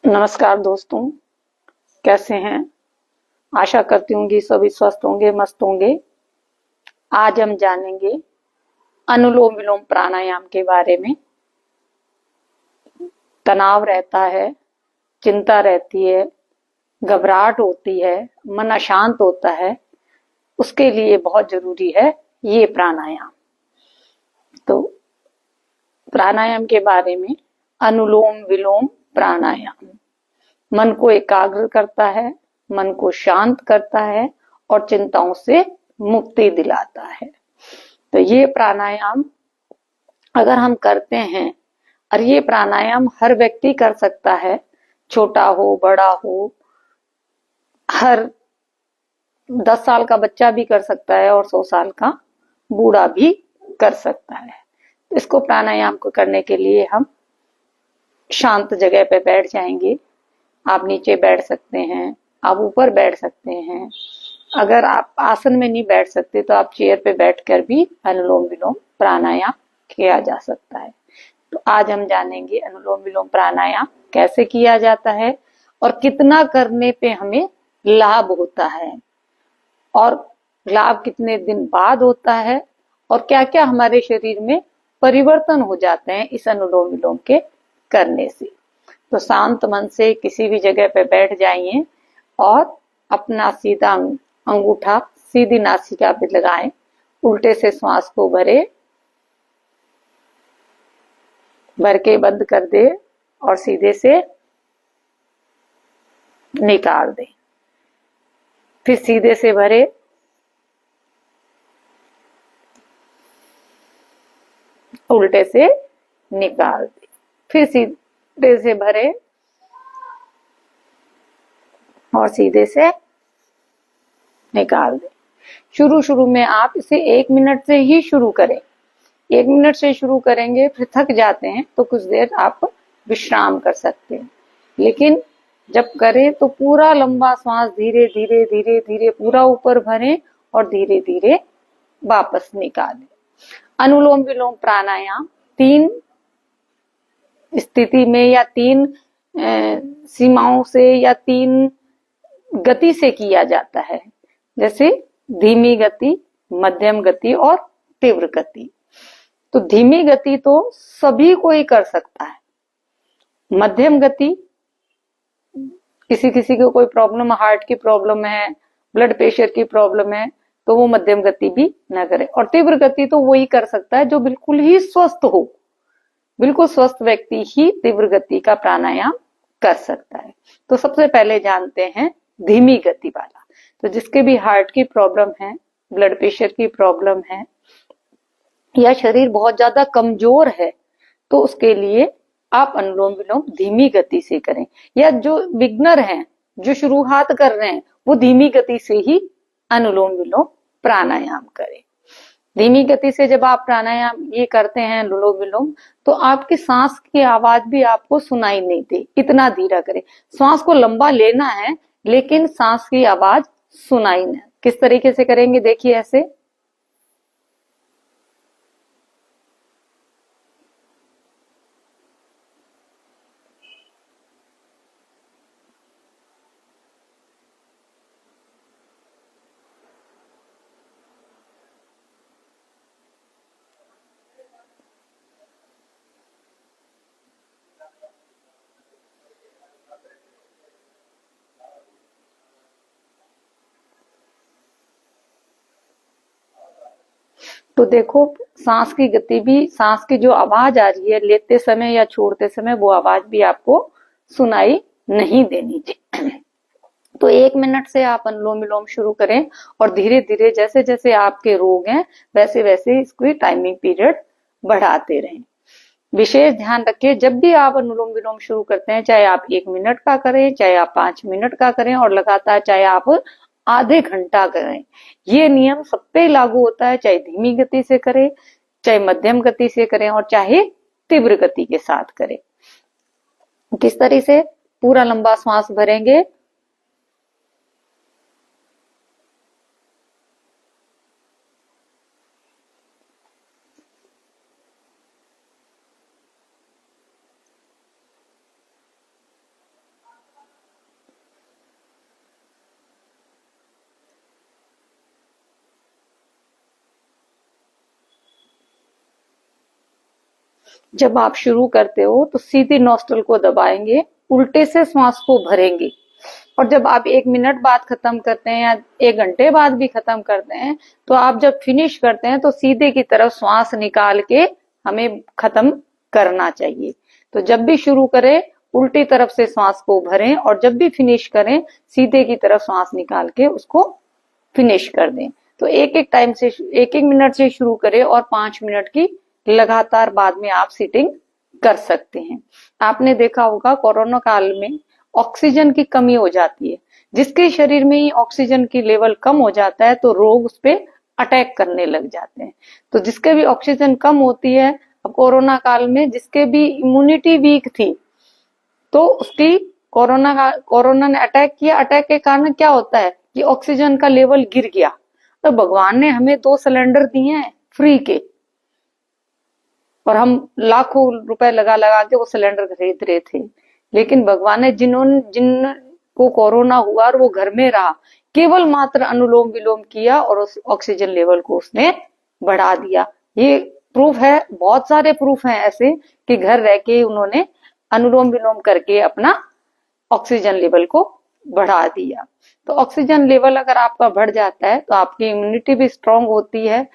नमस्कार दोस्तों, कैसे हैं। आशा करती हूँ कि सभी स्वस्थ होंगे, मस्त होंगे। आज हम जानेंगे अनुलोम विलोम प्राणायाम के बारे में। तनाव रहता है, चिंता रहती है, घबराहट होती है, मन अशांत होता है, उसके लिए बहुत जरूरी है ये प्राणायाम। तो प्राणायाम के बारे में, अनुलोम विलोम प्राणायाम मन को एकाग्र करता है, मन को शांत करता है और चिंताओं से मुक्ति दिलाता है। तो ये प्राणायाम अगर हम करते हैं, और ये प्राणायाम हर व्यक्ति कर सकता है, छोटा हो बड़ा हो, हर 10 साल का बच्चा भी कर सकता है और 100 साल का बूढ़ा भी कर सकता है। इसको प्राणायाम को करने के लिए हम शांत जगह पे बैठ जाएंगे। आप नीचे बैठ सकते हैं, आप ऊपर बैठ सकते हैं। अगर आप आसन में नहीं बैठ सकते तो आप चेयर पे बैठकर भी अनुलोम विलोम प्राणायाम किया जा सकता है। तो आज हम जानेंगे अनुलोम विलोम प्राणायाम कैसे किया जाता है और कितना करने पे हमें लाभ होता है, और लाभ कितने दिन बाद होता है, और क्या क्या हमारे शरीर में परिवर्तन हो जाते हैं इस अनुलोम विलोम के करने से। तो शांत मन से किसी भी जगह पे बैठ जाइए और अपना सीधा अंगूठा सीधी नासिका पे लगाएं। उल्टे से श्वास को भर के बंद कर दे और सीधे से निकाल दे। फिर सीधे से भरे, उल्टे से निकाल दे, फिर सीधे से भरे और सीधे से निकाल दे। शुरू में आप इसे 1 मिनट से ही शुरू करें। 1 मिनट से शुरू करेंगे, फिर थक जाते हैं तो कुछ देर आप विश्राम कर सकते हैं। लेकिन जब करें तो पूरा लंबा श्वास धीरे धीरे धीरे धीरे पूरा ऊपर भरें और धीरे धीरे वापस निकालें। अनुलोम विलोम प्राणायाम 3 स्थिति में या 3 सीमाओं से या 3 गति से किया जाता है, जैसे धीमी गति, मध्यम गति और तीव्र गति। तो धीमी गति तो सभी कोई कर सकता है। मध्यम गति किसी किसी को कोई प्रॉब्लम, हार्ट की प्रॉब्लम है, ब्लड प्रेशर की प्रॉब्लम है, तो वो मध्यम गति भी ना करे। और तीव्र गति तो वही कर सकता है जो बिल्कुल ही स्वस्थ हो। बिल्कुल स्वस्थ व्यक्ति ही तीव्र गति का प्राणायाम कर सकता है। तो सबसे पहले जानते हैं धीमी गति वाला। तो जिसके भी हार्ट की प्रॉब्लम है, ब्लड प्रेशर की प्रॉब्लम है, या शरीर बहुत ज्यादा कमजोर है, तो उसके लिए आप अनुलोम विलोम धीमी गति से करें। या जो बिगनर हैं, जो शुरुआत कर रहे हैं, वो धीमी गति से ही अनुलोम विलोम प्राणायाम करें। धीमी गति से जब आप प्राणायाम ये करते हैं अनुलोम विलोम, तो आपकी सांस की आवाज भी आपको सुनाई नहीं दे, इतना धीरा करें। श्वास को लंबा लेना है लेकिन सांस की आवाज सुनाई नहीं। किस तरीके से करेंगे, देखिए ऐसे। तो देखो, सांस की गति भी, सांस की जो आवाज आ रही है लेते समय या छोड़ते समय, वो आवाज भी आपको सुनाई नहीं देनी चाहिए। तो 1 मिनट से आप अनुलोम विलोम शुरू करें और धीरे धीरे जैसे जैसे आपके रोग हैं वैसे वैसे इसकी टाइमिंग पीरियड बढ़ाते रहें। विशेष ध्यान रखिए, जब भी आप अनुलोम विलोम शुरू करते हैं, चाहे आप 1 मिनट का करें, चाहे आप 5 मिनट का करें, और लगातार चाहे आप आधे घंटा करें, ये नियम सब पे लागू होता है। चाहे धीमी गति से करें, चाहे मध्यम गति से करें, और चाहे तीव्र गति के साथ करें। किस तरह से? पूरा लंबा श्वास भरेंगे, जब आप शुरू करते हो तो सीधी नोस्ट्रल को दबाएंगे, उल्टे से श्वास को भरेंगे, और जब आप 1 मिनट बाद खत्म करते हैं या 1 घंटे बाद भी खत्म करते हैं, तो आप जब फिनिश करते हैं तो सीधे की तरफ श्वास निकाल के हमें खत्म करना चाहिए। तो जब भी शुरू करें उल्टी तरफ से श्वास को भरें, और जब भी फिनिश करें सीधे की तरफ श्वास निकाल के उसको फिनिश कर दें। तो एक एक मिनट से शुरू करें और 5 मिनट की लगातार बाद में आप सिटिंग कर सकते हैं। आपने देखा होगा कोरोना काल में ऑक्सीजन की कमी हो जाती है, जिसके शरीर में ही ऑक्सीजन की लेवल कम हो जाता है तो रोग उस पर अटैक करने लग जाते हैं। तो जिसके भी ऑक्सीजन कम होती है, अब कोरोना काल में जिसके भी इम्यूनिटी वीक थी तो उसकी कोरोना ने अटैक किया। अटैक के कारण क्या होता है कि ऑक्सीजन का लेवल गिर गया। तो भगवान ने हमें 2 सिलेंडर दिए हैं फ्री के, और हम लाखों रुपए लगा लगा के वो सिलेंडर खरीद रहे थे। लेकिन भगवान ने जिनको कोरोना हुआ और वो घर में रहा, केवल मात्र अनुलोम विलोम किया और उस ऑक्सीजन लेवल को उसने बढ़ा दिया। ये प्रूफ है, बहुत सारे प्रूफ हैं ऐसे कि घर रह के उन्होंने अनुलोम विलोम करके अपना ऑक्सीजन लेवल को बढ़ा दिया। तो ऑक्सीजन लेवल अगर आपका बढ़ जाता है तो आपकी इम्यूनिटी भी स्ट्रांग होती है,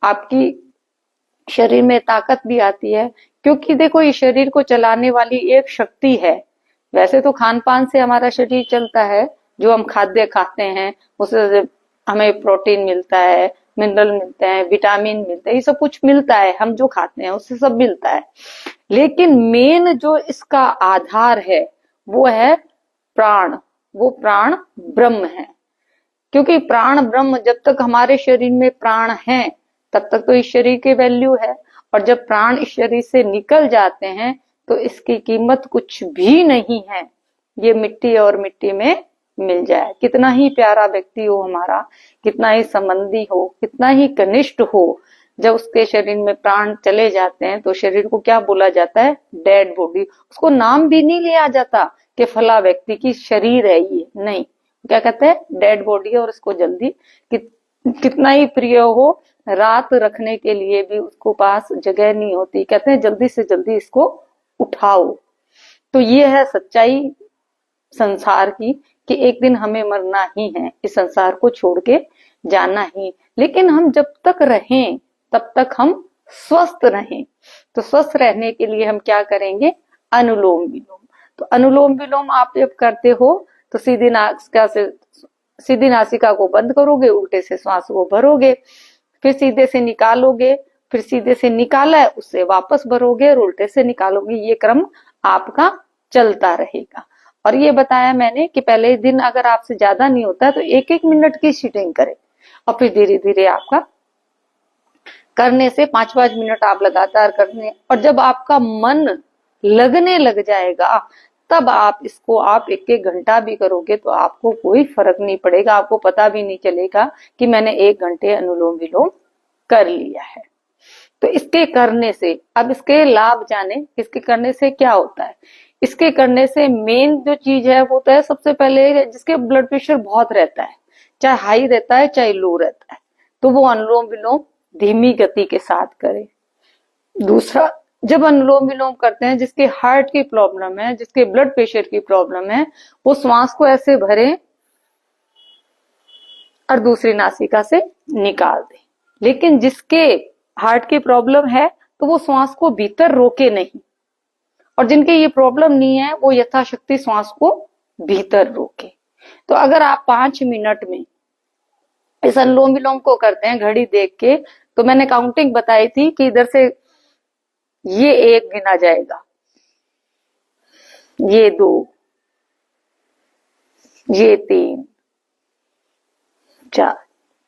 आपकी शरीर में ताकत भी आती है। क्योंकि देखो ये शरीर को चलाने वाली एक शक्ति है। वैसे तो खान पान से हमारा शरीर चलता है, जो हम खाद्य खाते हैं उससे हमें प्रोटीन मिलता है, मिनरल मिलते हैं, विटामिन मिलते हैं, ये सब कुछ मिलता है, हम जो खाते हैं उससे सब मिलता है। लेकिन मेन जो इसका आधार है वो है प्राण, वो प्राण ब्रह्म है। क्योंकि प्राण ब्रह्म, जब तक हमारे शरीर में प्राण है तब तक तो इस शरीर की वैल्यू है, और जब प्राण इस शरीर से निकल जाते हैं तो इसकी कीमत कुछ भी नहीं है। ये मिट्टी और मिट्टी में मिल जाए। कितना ही प्यारा व्यक्ति हो हमारा, कितना ही संबंधी हो, कितना ही कनिष्ठ हो, जब उसके शरीर में प्राण चले जाते हैं तो शरीर को क्या बोला जाता है? Dead body. उसको नाम भी नहीं लिया जाता कि फला व्यक्ति की शरीर है ये, नहीं, क्या कहते हैं? डेड बॉडी है। और इसको जल्दी कितना ही प्रिय हो, रात रखने के लिए भी उसको पास जगह नहीं होती, कहते हैं जल्दी से जल्दी इसको उठाओ। तो ये है सच्चाई संसार की कि एक दिन हमें मरना ही है, इस संसार को छोड़ के जाना ही। लेकिन हम जब तक रहें तब तक हम स्वस्थ रहें। तो स्वस्थ रहने के लिए हम क्या करेंगे? अनुलोम विलोम। तो अनुलोम विलोम आप जब करते हो तो सीधी नासिका को बंद करोगे, उल्टे से श्वास को भरोगे, फिर सीधे से निकालोगे, फिर सीधे से निकाला है उससे वापस भरोगे और उल्टे से निकालोगे। ये क्रम आपका चलता रहेगा। और ये बताया मैंने कि पहले दिन अगर आपसे ज्यादा नहीं होता तो 1-1 मिनट की सीटिंग करें, और फिर धीरे धीरे आपका करने से 5-5 मिनट आप लगातार करने, और जब आपका मन लगने लग जाएगा तब आप इसको 1-1 घंटा भी करोगे तो आपको कोई फर्क नहीं पड़ेगा। आपको पता भी नहीं चलेगा कि मैंने 1 घंटे अनुलोम विलोम कर लिया है। तो इसके करने से, अब इसके लाभ जाने, इसके करने से क्या होता है। इसके करने से मेन जो चीज है वो तो है, सबसे पहले जिसके ब्लड प्रेशर बहुत रहता है, चाहे हाई रहता है चाहे लो रहता है, तो वो अनुलोम विलोम धीमी गति के साथ करे। दूसरा, जब अनुलोम विलोम करते हैं जिसके हार्ट की प्रॉब्लम है, जिसके ब्लड प्रेशर की प्रॉब्लम है, वो श्वास को ऐसे भरे और दूसरी नासिका से निकाल दे। लेकिन जिसके हार्ट की प्रॉब्लम है तो वो श्वास को भीतर रोके नहीं, और जिनके ये प्रॉब्लम नहीं है वो यथाशक्ति श्वास को भीतर रोके। तो अगर आप 5 मिनट में इस अनुलोम विलोम को करते हैं घड़ी देख के, तो मैंने काउंटिंग बताई थी कि इधर से ये 1 गिना जाएगा, ये 2, ये 3, 4,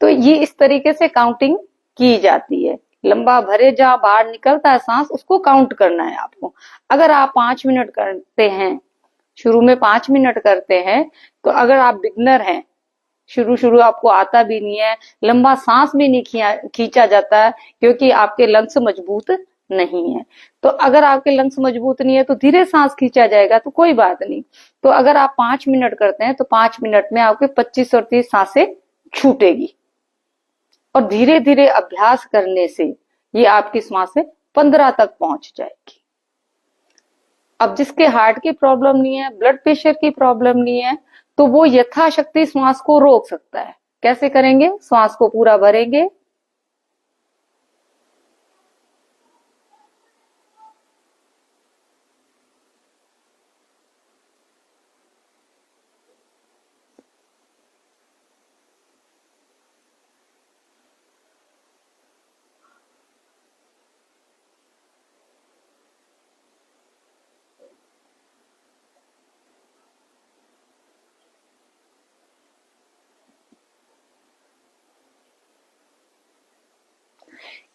तो ये इस तरीके से काउंटिंग की जाती है। लंबा भरे जहां बाहर निकलता है सांस, उसको काउंट करना है आपको। अगर आप 5 मिनट करते हैं, शुरू में 5 मिनट करते हैं, तो अगर आप बिगनर हैं, शुरू आपको आता भी नहीं है, लंबा सांस भी नहीं खींचा जाता है क्योंकि आपके लंग्स मजबूत नहीं है, तो अगर आपके लंग्स मजबूत नहीं है तो धीरे सांस खींचा जाएगा, तो कोई बात नहीं। तो अगर आप 5 मिनट करते हैं तो 5 मिनट में आपके 25 और 30 सांसें छूटेगी, और धीरे धीरे अभ्यास करने से ये आपकी सांसें 15 तक पहुंच जाएगी। अब जिसके हार्ट की प्रॉब्लम नहीं है, ब्लड प्रेशर की प्रॉब्लम नहीं है, तो वो यथाशक्ति श्वास को रोक सकता है। कैसे करेंगे? श्वास को पूरा भरेंगे,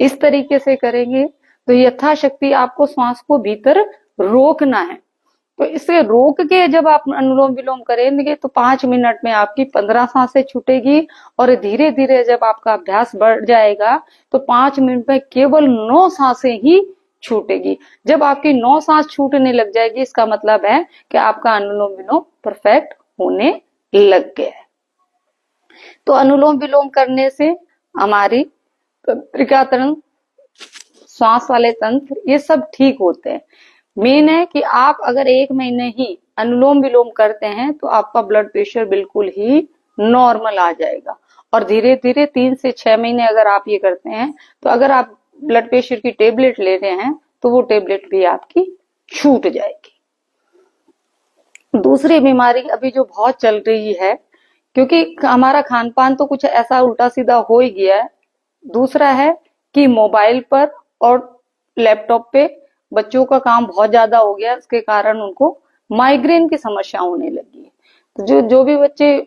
इस तरीके से करेंगे तो यथाशक्ति आपको श्वास को भीतर रोकना है। तो इसे रोक के जब आप अनुलोम विलोम करेंगे तो 5 मिनट में आपकी 15 सांसें छूटेगी, और धीरे धीरे जब आपका अभ्यास बढ़ जाएगा तो 5 मिनट में केवल 9 सांसें ही छूटेगी। जब आपकी 9 सांस छूटने लग जाएगी, इसका मतलब है कि आपका अनुलोम विलोम परफेक्ट होने लग गया है। तो अनुलोम विलोम करने से हमारी तंत्रिका तंत्र, श्वास वाले तंत्र, ये सब ठीक होते हैं। मेन है कि आप अगर 1 महीने ही अनुलोम विलोम करते हैं तो आपका ब्लड प्रेशर बिल्कुल ही नॉर्मल आ जाएगा, और धीरे धीरे 3 से 6 महीने अगर आप ये करते हैं तो अगर आप ब्लड प्रेशर की टेबलेट ले रहे हैं तो वो टेबलेट भी आपकी छूट जाएगी। दूसरी बीमारी अभी जो बहुत चल रही है, क्योंकि हमारा खान पान तो कुछ ऐसा उल्टा सीधा हो ही गया है, दूसरा है कि मोबाइल पर और लैपटॉप पे बच्चों का काम बहुत ज्यादा हो गया, उसके कारण उनको माइग्रेन की समस्या होने लगी है। तो जो भी बच्चे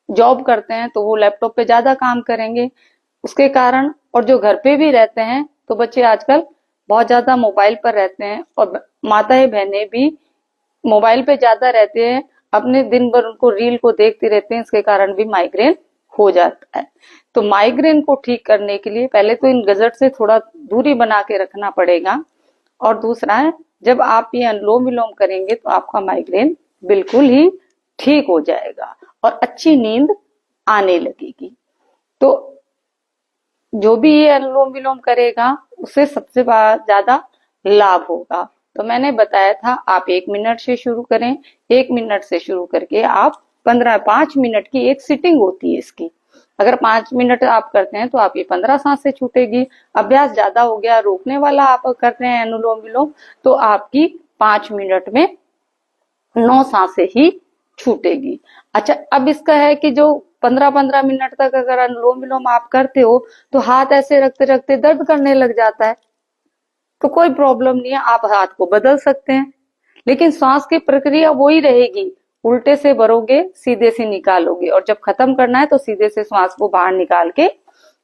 जॉब करते हैं तो वो लैपटॉप पे ज्यादा काम करेंगे उसके कारण, और जो घर पे भी रहते हैं तो बच्चे आजकल बहुत ज्यादा मोबाइल पर रहते हैं, और माताएं बहनें भी मोबाइल पे ज्यादा रहते हैं, अपने दिन भर उनको रील को देखते रहते हैं, इसके कारण भी माइग्रेन हो जाता है। तो माइग्रेन को ठीक करने के लिए पहले तो इन गजट से थोड़ा दूरी बना के रखना पड़ेगा, और दूसरा है जब आप ये अनुलोम विलोम करेंगे तो आपका माइग्रेन बिल्कुल ही ठीक हो जाएगा और अच्छी नींद आने लगेगी। तो जो भी ये अनुलोम विलोम करेगा उससे सबसे ज्यादा लाभ होगा। तो मैंने बताया था आप 1 मिनट से शुरू करें, 1 मिनट से शुरू करके आप 5 मिनट की एक सिटिंग होती है इसकी। अगर 5 मिनट आप करते हैं तो आपकी 15 सांसें छूटेगी। अभ्यास ज्यादा हो गया, रोकने वाला आप कर रहे हैं अनुलोम विलोम, तो आपकी 5 मिनट में 9 सांसें ही छूटेगी। अच्छा, अब इसका है कि जो 15-15 मिनट तक अगर अनुलोम विलोम आप करते हो तो हाथ ऐसे रखते रखते दर्द करने लग जाता है, तो कोई प्रॉब्लम नहीं है, आप हाथ को बदल सकते हैं, लेकिन सांस की प्रक्रिया वही रहेगी। उल्टे से भरोगे, सीधे से निकालोगे, और जब खत्म करना है तो सीधे से श्वास को बाहर निकाल के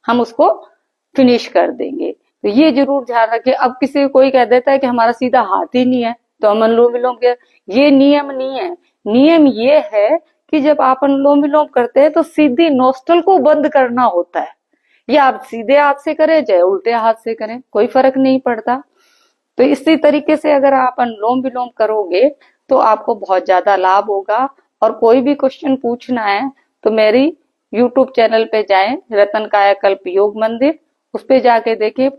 हम उसको फिनिश कर देंगे। तो ये जरूर ध्यान रखें। अब किसी कोई कह देता है कि हमारा सीधा हाथ ही नहीं है तो हम अनुलोम विलोम के, ये नियम नहीं है। नियम ये है कि जब आप अनुलोम विलोम करते हैं तो सीधी नोस्ट्रल को बंद करना होता है। ये आप सीधे हाथ से करें चाहे उल्टे हाथ से करें, कोई फर्क नहीं पड़ता। तो इसी तरीके से अगर आप अनुलोम विलोम करोगे तो आपको बहुत ज्यादा लाभ होगा। और कोई भी क्वेश्चन पूछना है तो मेरी YouTube चैनल पे जाएं, रतन कायाकल्प योग मंदिर, उस पे जाके देखें।